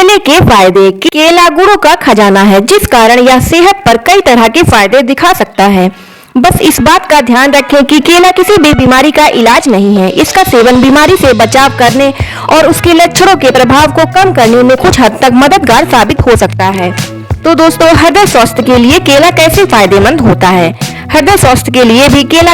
केले के फायदे। केला गुणों का खजाना है, जिस कारण यह सेहत पर कई तरह के फायदे दिखा सकता है। बस इस बात का ध्यान रखें कि केला किसी भी बीमारी का इलाज नहीं है। इसका सेवन बीमारी से बचाव करने और उसके लक्षणों के प्रभाव को कम करने में कुछ हद तक मददगार साबित हो सकता है। तो दोस्तों, हृदय स्वास्थ्य के लिए केला कैसे फायदेमंद होता है? हृदय स्वास्थ्य के लिए भी केला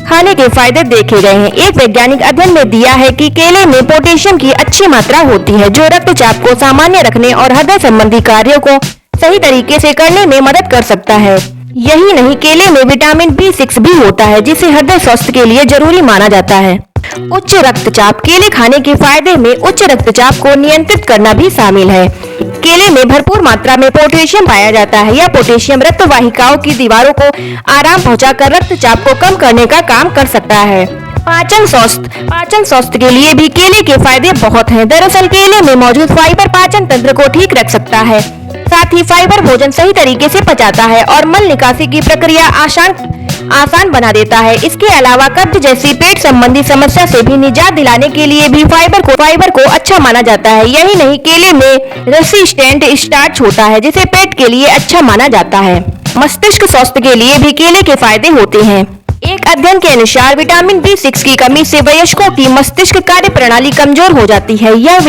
खाने के फायदे देखे गए हैं। एक वैज्ञानिक अध्ययन में दिया है कि केले में पोटेशियम की अच्छी मात्रा होती है, जो रक्तचाप को सामान्य रखने और हृदय संबंधी कार्यों को सही तरीके से करने में मदद कर सकता है। यही नहीं, केले में विटामिन B6 भी होता है, जिसे हृदय स्वास्थ्य के लिए जरूरी माना जाता है। उच्च रक्तचाप। केले खाने के फायदे में उच्च रक्तचाप को नियंत्रित करना भी शामिल है। केले में भरपूर मात्रा में पोटेशियम पाया जाता है। यह पोटेशियम रक्त वाहिकाओं की दीवारों को आराम पहुंचाकर रक्तचाप को कम करने का काम कर सकता है। पाचन स्वास्थ्य के लिए भी केले के फायदे बहुत हैं। दरअसल केले में मौजूद फाइबर पाचन तंत्र को ठीक रख सकता है। साथ ही फाइबर भोजन सही तरीके से पचाता है और मल निकासी की प्रक्रिया आसान बना देता है। इसके अलावा कब्ज जैसी पेट संबंधी समस्या से भी निजात दिलाने के लिए भी फाइबर को अच्छा माना जाता है। यही नहीं, केले में रेसिस्टेंट स्टार्च होता है, जिसे पेट के लिए अच्छा माना जाता है। मस्तिष्क स्वास्थ्य के लिए भी केले के फायदे होते हैं। एक अध्ययन के अनुसार विटामिन B6 की कमी से वयस्कों की मस्तिष्क कार्य प्रणाली कमजोर हो जाती है। यह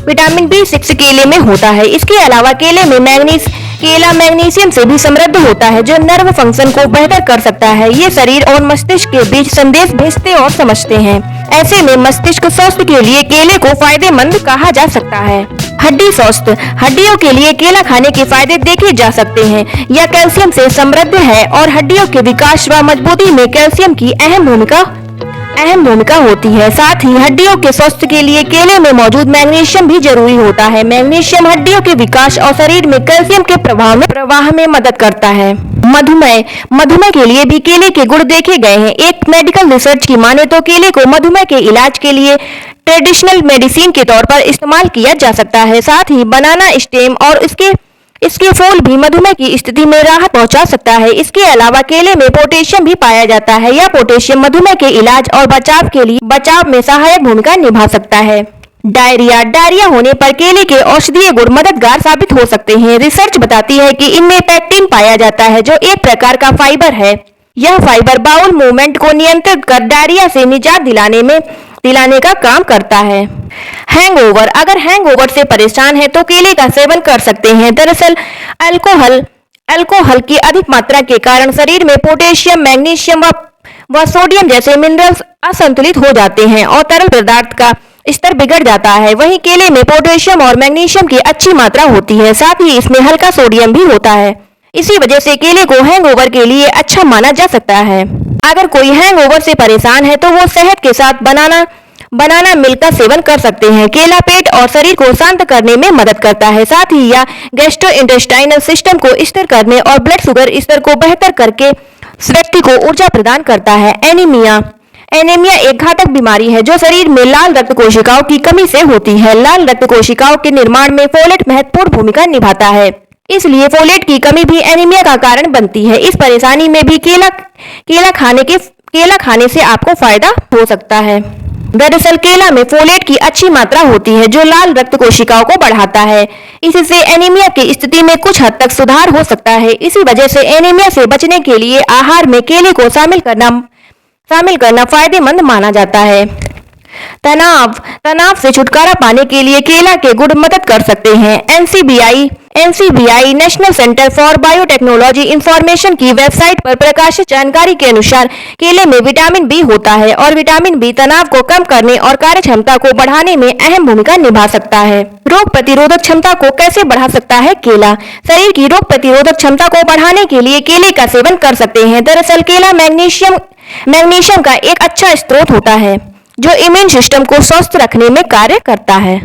विटामिन B6 केले में होता है। इसके अलावा केला मैग्नीशियम से भी समृद्ध होता है, जो नर्व फंक्शन को बेहतर कर सकता है। ये शरीर और मस्तिष्क के बीच संदेश भेजते और समझते हैं। ऐसे में मस्तिष्क स्वास्थ्य के लिए केले को फायदेमंद कहा जा सकता है। हड्डी स्वास्थ्य। हड्डियों के लिए केला खाने के फायदे देखे जा सकते हैं। यह कैल्शियम से समृद्ध है और हड्डियों के विकास व मजबूती में कैल्शियम की अहम भूमिका होती है। साथ ही हड्डियों के स्वास्थ्य के लिए केले में मौजूद मैग्नीशियम भी जरूरी होता है। मैग्नीशियम हड्डियों के विकास और शरीर में कैल्शियम के प्रवाह में मदद करता है। मधुमेह के लिए भी केले के गुण देखे गए हैं। एक मेडिकल रिसर्च की माने तो केले को मधुमेह के इलाज के लिए ट्रेडिशनल मेडिसिन के तौर पर इस्तेमाल किया जा सकता है। साथ ही बनाना स्टेम और इसके फूल भी मधुमेह की स्थिति में राहत पहुंचा सकता है। इसके अलावा केले में पोटेशियम भी पाया जाता है। यह पोटेशियम मधुमेह के इलाज और बचाव में सहायक भूमिका निभा सकता है। डायरिया होने पर केले के औषधीय गुण मददगार साबित हो सकते हैं। रिसर्च बताती है कि इनमें पैक्टिन पाया जाता है, जो एक प्रकार का फाइबर है। यह फाइबर बाउल मूवमेंट को नियंत्रित कर डायरिया से निजात दिलाने का काम करता है। हैंगओवर। अगर हैंगओवर से परेशान है तो केले का सेवन कर सकते हैं। दरअसल अल्कोहल की अधिक मात्रा के कारण शरीर में पोटेशियम, मैग्नीशियम व सोडियम जैसे मिनरल्स असंतुलित हो जाते हैं और तरल पदार्थ का स्तर बिगड़ जाता है। वहीं केले में पोटेशियम और मैग्नीशियम की अच्छी मात्रा होती है। साथ ही इसमें हल्का सोडियम भी होता है। इसी वजह से केले को हैंगओवर के लिए अच्छा माना जा सकता है। अगर कोई हैंगओवर से परेशान है तो वो शहद के साथ बनाना मिल्क का सेवन कर सकते हैं। केला पेट और शरीर को शांत करने में मदद करता है। साथ ही यह गैस्ट्रोइंटेस्टाइनल सिस्टम को स्थिर करने और ब्लड शुगर स्तर को बेहतर करके व्यक्ति को ऊर्जा प्रदान करता है। एनीमिया एक घातक बीमारी है जो शरीर में लाल रक्त कोशिकाओं की कमी से होती है। लाल रक्त कोशिकाओं के निर्माण में फोलेट महत्वपूर्ण भूमिका निभाता है, इसलिए फोलेट की कमी भी एनीमिया का कारण बनती है। इस परेशानी में भी केला खाने से आपको फायदा हो सकता है। दरअसल केला में फोलेट की अच्छी मात्रा होती है, जो लाल रक्त कोशिकाओं को बढ़ाता है। इससे एनीमिया की स्थिति में कुछ हद तक सुधार हो सकता है। इसी वजह से एनीमिया से बचने के लिए आहार में केले को शामिल करना फायदेमंद माना जाता है। तनाव से छुटकारा पाने के लिए केला के गुण मदद कर सकते हैं। NCBI national centre for biotechnology information की वेबसाइट पर प्रकाशित जानकारी के अनुसार केले में विटामिन B होता है और विटामिन B तनाव को कम करने और कार्यक्षमता को बढ़ाने में अहम भूमिका निभा सकता है। रोग प्रतिरोधक क्षमता को कैसे बढ़ा सकता है केला? शरीर की रोग प्रतिरोधक क्षमता को बढ़ाने के लिए केले का सेवन कर सकते हैं। दरअसल केला मैग्नीशियम का एक अच्छा स्रोत होता है, जो इम्यून सिस्टम को स्वस्थ रखने में कार्य करता है।